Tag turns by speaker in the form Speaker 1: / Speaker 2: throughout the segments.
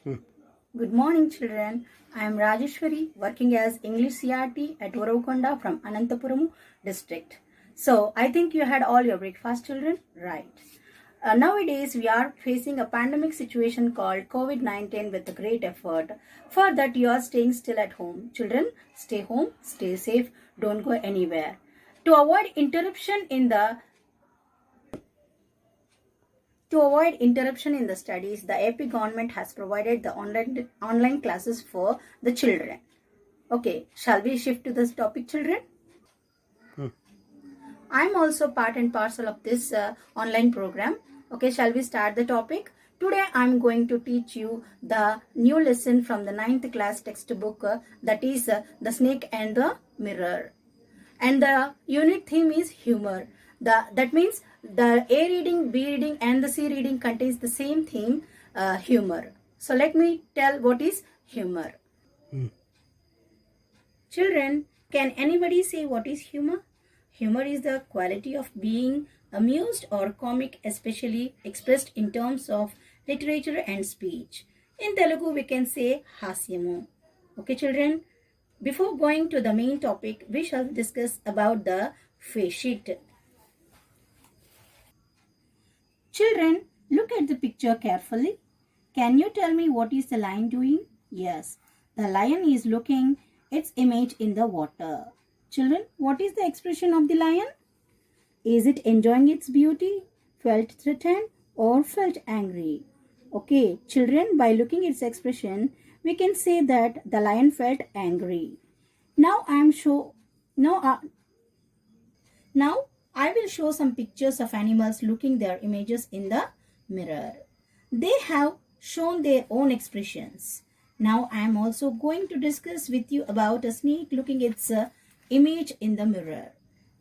Speaker 1: Good morning, children. I am Rajeshwari, working as English CRT at Uravkonda from Anantapuramu district. So, I think you had all your breakfast, children? Right. Nowadays, we are facing a pandemic situation called COVID-19 with great effort. For that, you are staying still at home. Children, stay home, stay safe, don't go anywhere. To avoid interruption in the studies, the AP government has provided the online classes for the children. Okay, shall we shift to this topic, children? I'm also part and parcel of this online program. Okay, shall we start the topic? Today I'm going to teach you the new lesson from the 9th class textbook, that is The Snake and the Mirror. And the unit theme is humor. That means the A reading, B reading and the C reading contains the same theme, humor. So let me tell what is humor. Children, can anybody say what is humor? Humor is the quality of being amused or comic, especially expressed in terms of literature and speech. In Telugu, we can say hasyamu. Okay, children? Before going to the main topic, we shall discuss about the face sheet. Children, look at the picture carefully. Can you tell me what is the lion doing? Yes, the lion is looking its image in the water. Children, what is the expression of the lion? Is it enjoying its beauty, felt threatened, or felt angry? Okay, children, by looking its expression, we can say that the lion felt angry. Now I will show some pictures of animals looking their images in the mirror. They have shown their own expressions. Now I am also going to discuss with you about a snake looking its image in the mirror.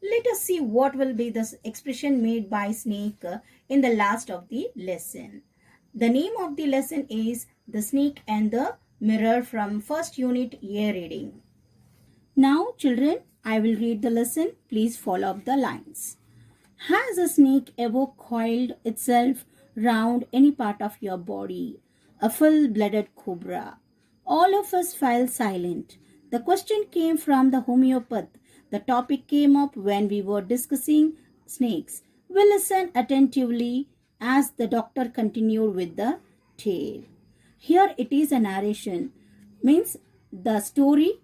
Speaker 1: Let us see what will be the expression made by snake in the last of the lesson. The name of the lesson is The Snake and the Mirror from first unit A reading. Now children, I will read the lesson. Please follow up the lines. Has a snake ever coiled itself round any part of your body? A full-blooded cobra. All of us fell silent. The question came from the homeopath. The topic came up when we were discussing snakes. We listened attentively as the doctor continued with the tale. Here it is a narration, means the story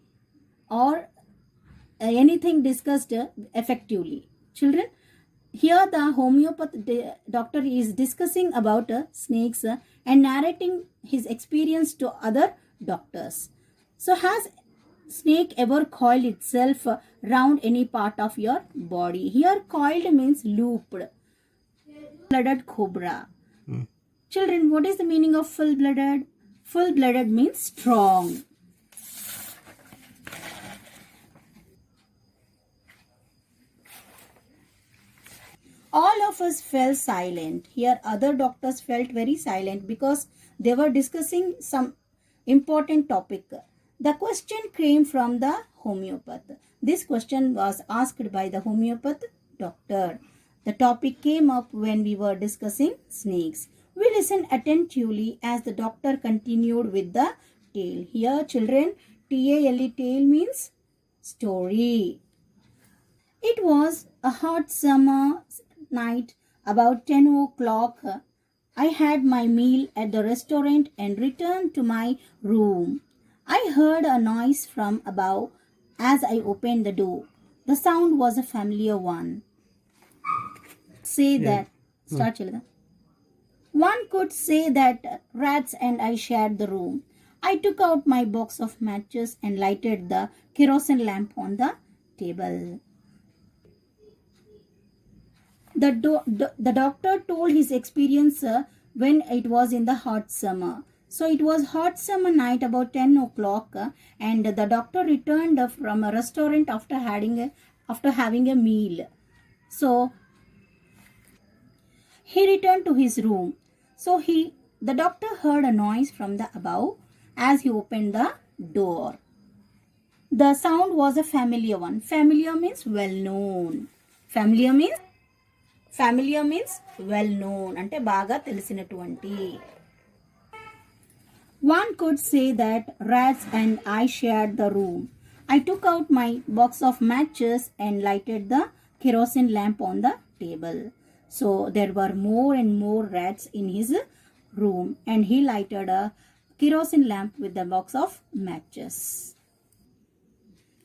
Speaker 1: or anything discussed effectively. Children, here the homeopath doctor is discussing about snakes and narrating his experience to other doctors. So has snake ever coiled itself round any part of your body? Here coiled means looped. Blooded cobra. Children, what is the meaning of full-blooded? Full-blooded means strong. All of us fell silent. Here other doctors felt very silent because they were discussing some important topic. The question came from the homeopath. This question was asked by the homeopath doctor. The topic came up when we were discussing snakes. We listened attentively as the doctor continued with the tale. Here children, T-A-L-E, tale means story. It was a hot summer night, about 10 o'clock. I had my meal at the restaurant and returned to my room. I heard a noise from above as I opened the door. The sound was a familiar one. One could say that rats and I shared the room. I took out my box of matches and lighted the kerosene lamp on the table. The doctor told his experience when it was in the hot summer. So it was hot summer night about 10 o'clock and the doctor returned from a restaurant after having a meal. So he returned to his room. So the doctor heard a noise from the above as he opened the door. The sound was a familiar one. Familiar means well known. Familiar means well known. అంటే బాగా తెలిసినటువంటి. One could say that rats and I shared the room. I took out my box of matches and lighted the kerosene lamp on the table. So there were more and more rats in his room, and he lighted a kerosene lamp with the box of matches.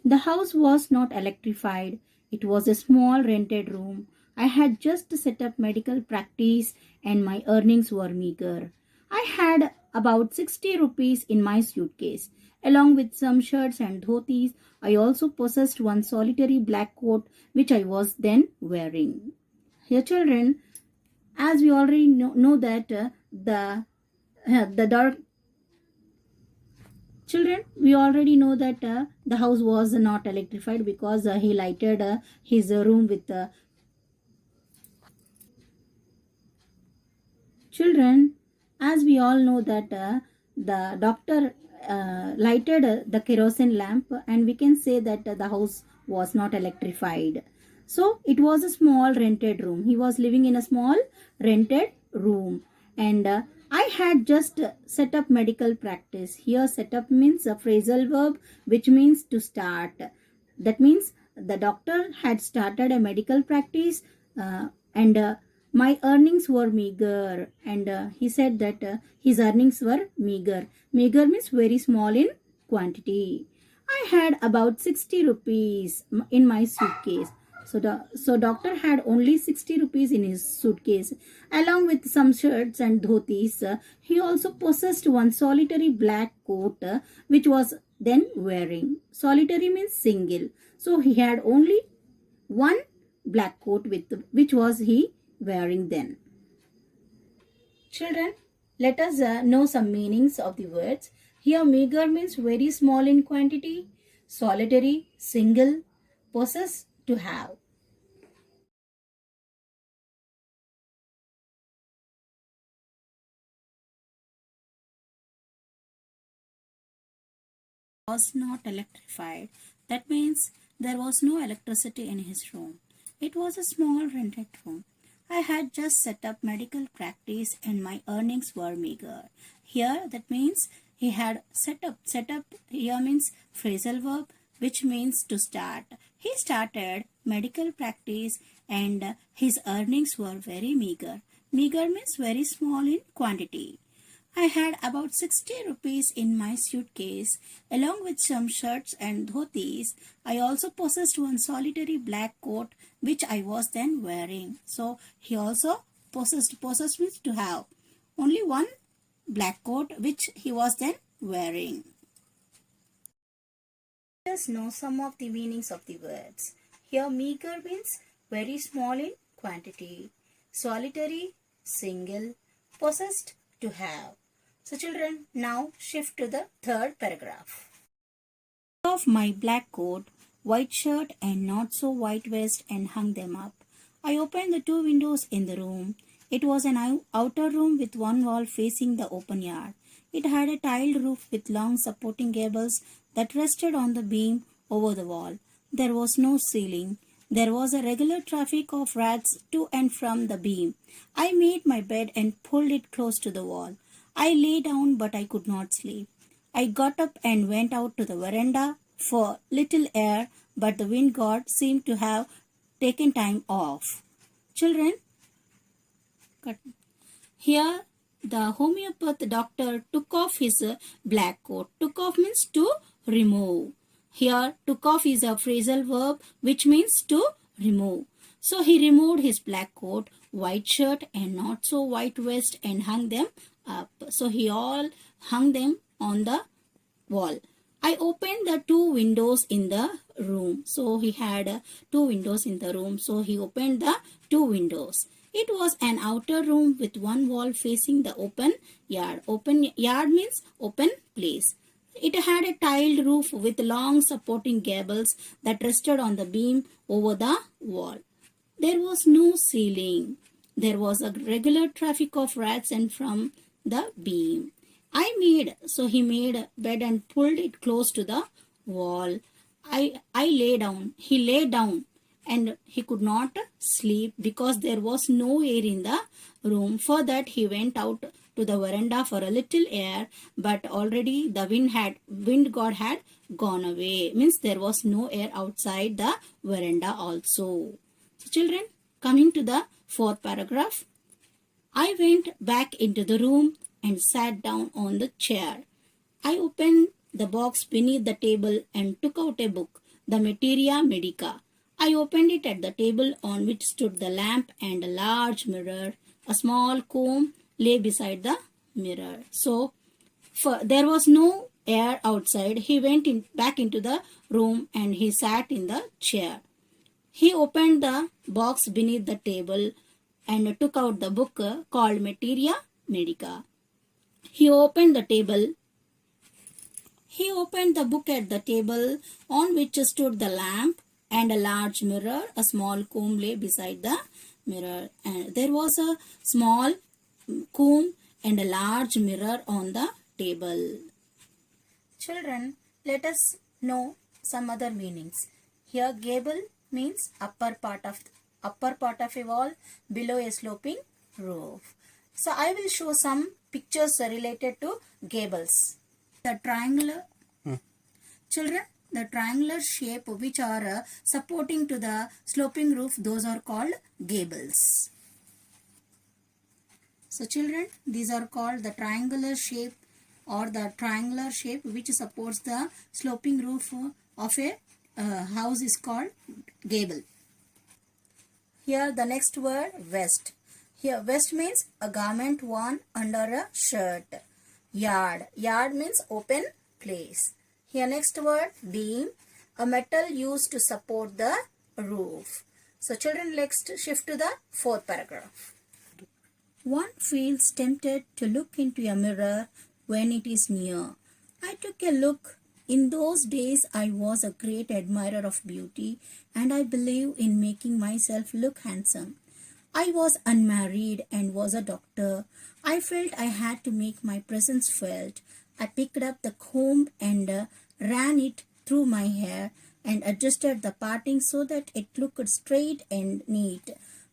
Speaker 1: The house was not electrified. It was a small rented room. I had just set up medical practice and my earnings were meager. I had about 60 rupees in my suitcase. Along with some shirts and dhotis, I also possessed one solitary black coat which I was then wearing. Here, children, as we already know that the dark children, we already know that the house was not electrified because he lighted his room with children. As we all know that the doctor lighted the kerosene lamp, and we can say that the house was not electrified. So it was a small rented room. He was living in a small rented room, and I had just set up medical practice. Here, set up means a phrasal verb which means to start. That means the doctor had started a medical practice, and my earnings were meager, and he said that his earnings were meager. Meager means very small in quantity. I had about 60 rupees in my suitcase. So doctor had only 60 rupees in his suitcase. Along with some shirts and dhotis, he also possessed one solitary black coat which was then wearing. Solitary means single. So he had only one black coat with which was he wearing then. Children, let us know some meanings of the words. Here, meager means very small in quantity, solitary, single, possess, to have. Was not electrified. That means there was no electricity in his room. It was a small rented room. I had just set up medical practice and my earnings were meager. Here, that means he had set up. Set up here means phrasal verb which means to start. He started medical practice and his earnings were very meager. Meager means very small in quantity. I had about 60 rupees in my suitcase. Along with some shirts and dhotis, I also possessed one solitary black coat which I was then wearing. So he also possessed means to have. Only one black coat which he was then wearing. Let us know some of the meanings of the words. Here, meager means very small in quantity. Solitary, single, possessed, to have. So children, now shift to the third paragraph. Of my black coat, white shirt and not so white vest and hung them up. I opened the two windows in the room. It was an outer room with one wall facing the open yard. It had a tiled roof with long supporting gables that rested on the beam over the wall. There was no ceiling. There was a regular traffic of rats to and from the beam. I made my bed and pulled it close to the wall. I lay down, but I could not sleep. I got up and went out to the veranda for little air, but the wind god seemed to have taken time off. Children, here the homeopath doctor took off his black coat. Took off means to remove. Here, took off is a phrasal verb which means to remove. So he removed his black coat, white shirt and not so white vest and hung them up. So he all hung them on the wall. I opened the two windows in the room. So he had two windows in the room. So he opened the two windows. It was an outer room with one wall facing the open yard. Open yard means open place. It had a tiled roof with long supporting gables that rested on the beam over the wall. There was no ceiling. There was a regular traffic of rats and from the beam. He made bed and pulled it close to the wall. I lay down. He lay down and he could not sleep because there was no air in the room. For that he went out to the veranda for a little air, but already the wind god had gone away. Means there was no air outside the veranda also. So children, coming to the fourth paragraph. I went back into the room and sat down on the chair. I opened the box beneath the table and took out a book, the Materia Medica. I opened it at the table on which stood the lamp and a large mirror. A small comb lay beside the mirror. So, there was no air outside. He went back into the room and he sat in the chair. He opened the box beneath the table and took out the book called Materia Medica. He opened the book at the table on which stood the lamp and a large mirror. A small comb lay beside the mirror. And there was a small comb and a large mirror on the table. Children, let us know some other meanings. Here, gable means upper part of a wall below a sloping roof. So I will show some pictures related to gables. The triangular children, the triangular shape which are supporting to the sloping roof, those are called gables. So children, these are called the triangular shape or the triangular shape which supports the sloping roof of a house is called gable. Here the next word, vest. Here vest means a garment worn under a shirt. Yard. Yard means open place. Here next word, beam. A metal used to support the roof. So children, let's shift to the fourth paragraph. One feels tempted to look into a mirror when it is near. I took a look. In those days, I was a great admirer of beauty and I believe in making myself look handsome. I was unmarried and was a doctor. I felt I had to make my presence felt. I picked up the comb and ran it through my hair and adjusted the parting so that it looked straight and neat.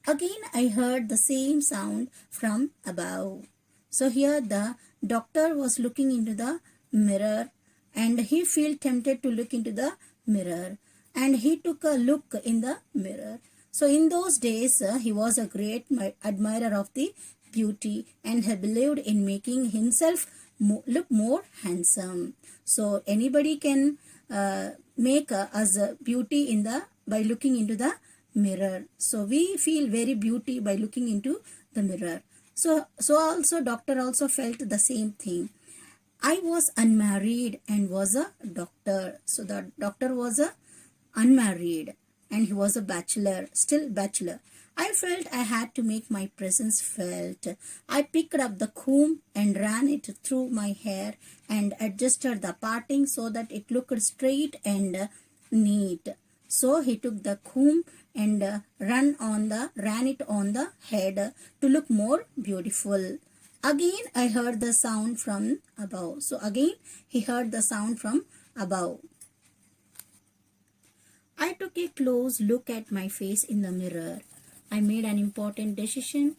Speaker 1: Again, I heard the same sound from above. So here the doctor was looking into the mirror and he felt tempted to look into the mirror and he took a look in the mirror. So in those days, he was a great admirer of the beauty and he believed in making himself look more handsome. So anybody can make us a beauty by looking into the mirror. So we feel very beauty by looking into the mirror. So also doctor also felt the same thing. I was unmarried and was a doctor. So the doctor was unmarried and he was a bachelor, still bachelor. I felt I had to make my presence felt. I picked up the comb and ran it through my hair and adjusted the parting so that it looked straight and neat. So he took the comb and ran it on the head to look more beautiful. Again I heard the sound from above. So again he heard the sound from above. I took a close look at my face in the mirror. I made an important decision.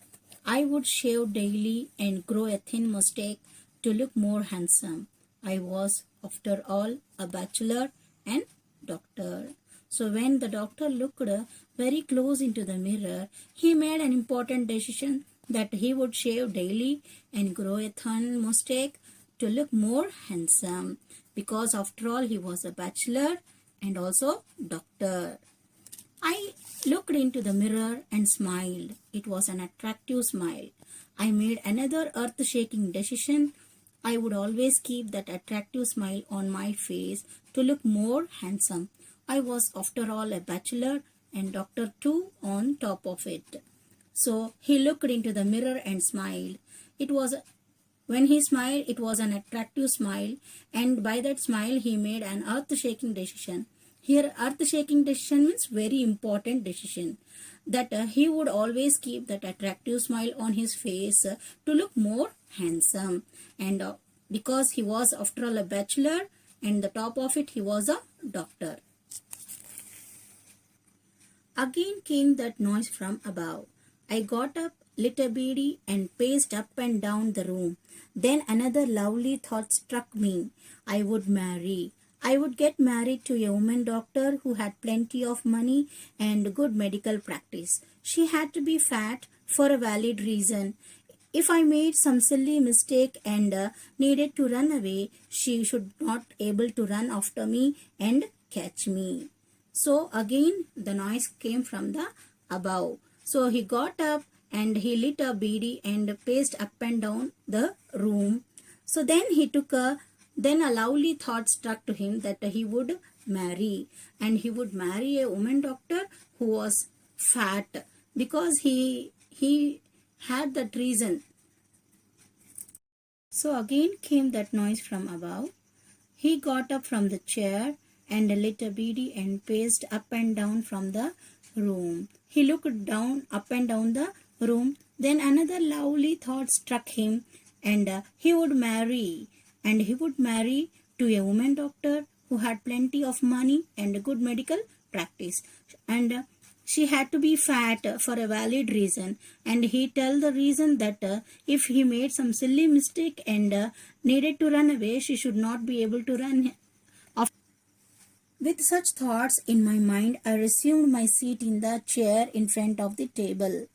Speaker 1: I would shave daily and grow a thin mustache to look more handsome. I was, after all, a bachelor and doctor. So when the doctor looked very close into the mirror, he made an important decision that he would shave daily and grow a thin mustache to look more handsome. Because after all, he was a bachelor and also doctor. I looked into the mirror and smiled. It was an attractive smile. I made another earth-shaking decision. I would always keep that attractive smile on my face to look more handsome. I was after all a bachelor and doctor too on top of it. So he looked into the mirror and smiled. When he smiled, it was an attractive smile, and by that smile he made an earth-shaking decision. Here earth-shaking decision means very important decision, that he would always keep that attractive smile on his face to look more handsome. And because he was after all a bachelor and the top of it he was a doctor. Again came that noise from above. I got up, lit a beedi, and paced up and down the room. Then another lovely thought struck me. I would marry. I would get married to a woman doctor who had plenty of money and good medical practice. She had to be fat for a valid reason. If I made some silly mistake and needed to run away, she should not able to run after me and catch me. So again the noise came from the above. So he got up and he lit a beedi and paced up and down the room. So then a lovely thought struck to him that he would marry, and he would marry a woman doctor who was fat, because he had that reason. So again came that noise from above. He got up from the chair and lit a beedi and paced up and down from the room. He looked down, up and down the room. Then another lovely thought struck him, and he would marry. And he would marry to a woman doctor who had plenty of money and good medical practice. And she had to be fat for a valid reason. And he tell the reason that if he made some silly mistake and needed to run away, she should not be able to run. With such thoughts in my mind, I resumed my seat in the chair in front of the table.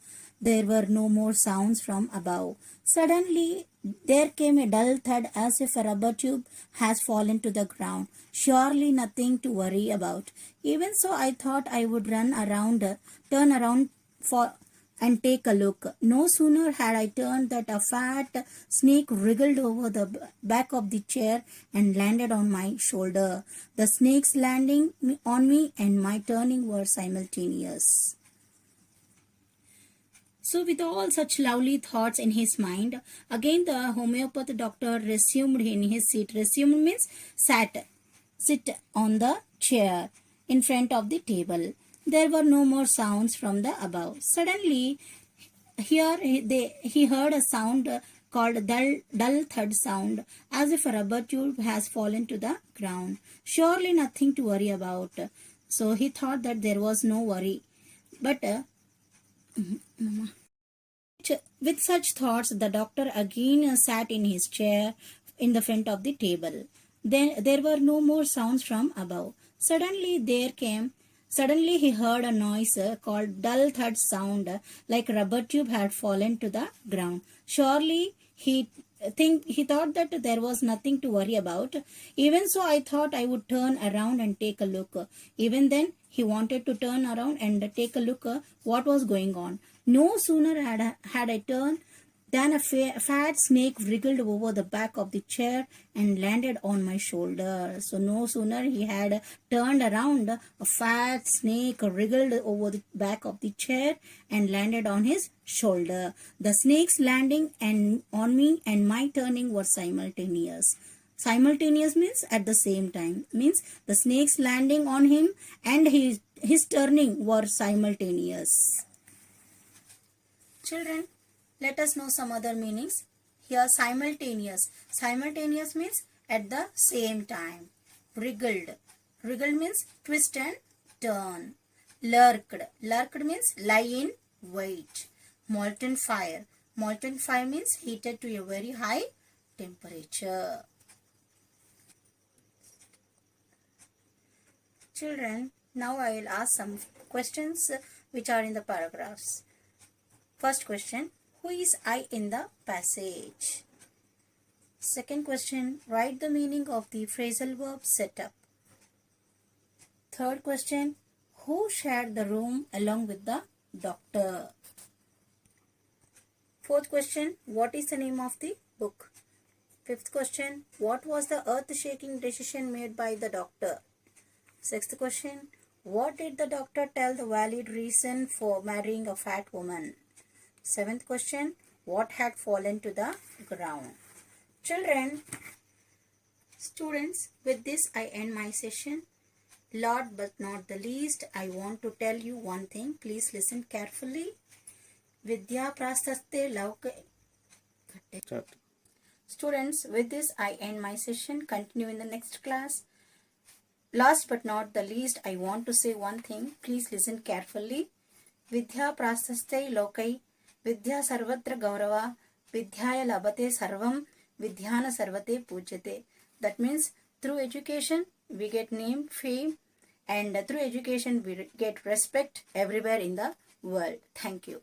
Speaker 1: There were no more sounds from above. Suddenly, there came a dull thud as if a rubber tube has fallen to the ground. Surely nothing to worry about. Even so, I thought I would turn around and take a look. No sooner had I turned that a fat snake wriggled over the back of the chair and landed on my shoulder. The snake's landing on me and my turning were simultaneous. So with all such lovely thoughts in his mind, again the homeopath doctor resumed in his seat. Resumed means sit on the chair in front of the table. There were no more sounds from the above. Suddenly, he heard a sound called dull thud sound, as if a rubber tube has fallen to the ground. Surely nothing to worry about. So he thought that there was no worry. But with such thoughts, the doctor again sat in his chair in the front of the table. Then there were no more sounds from above. Suddenly he heard a noise called dull thud sound, like rubber tube had fallen to the ground. Surely he thought that there was nothing to worry about. Even so, I thought I would turn around and take a look. Even then, he wanted to turn around and take a look what was going on. No sooner had I turned than a fat snake wriggled over the back of the chair and landed on my shoulder. So no sooner he had turned around, a fat snake wriggled over the back of the chair and landed on his shoulder. The snake's landing and on me and my turning were simultaneous. Simultaneous means at the same time. Means the snake's landing on him and his turning were simultaneous. Children, let us know some other meanings. Here, simultaneous. Simultaneous means at the same time. Wriggled. Wriggled means twist and turn. Lurked. Lurked means lie in wait. Molten fire. Molten fire means heated to a very high temperature. Children, now I will ask some questions which are in the paragraphs. First question, who is I in the passage? Second question, write the meaning of the phrasal verb set up. Third question, who shared the room along with the doctor? Fourth question, what is the name of the book? Fifth question, what was the earth-shaking decision made by the doctor? Sixth question, what did the doctor tell the valid reason for marrying a fat woman? Seventh question, what had fallen to the ground? Children, students, with this I end my session. Last but not the least, I want to tell you one thing. Please listen carefully. Vidya prastaste lauke. Students, with this I end my session. Continue in the next class. Last but not the least, I want to say one thing. Please listen carefully. Vidya prastaste lokai Vidya sarvatra gaurava, vidyaya labate sarvam, vidyana sarvate pujyate. That means through education we get name, fame, and through education we get respect everywhere in the world. Thank you.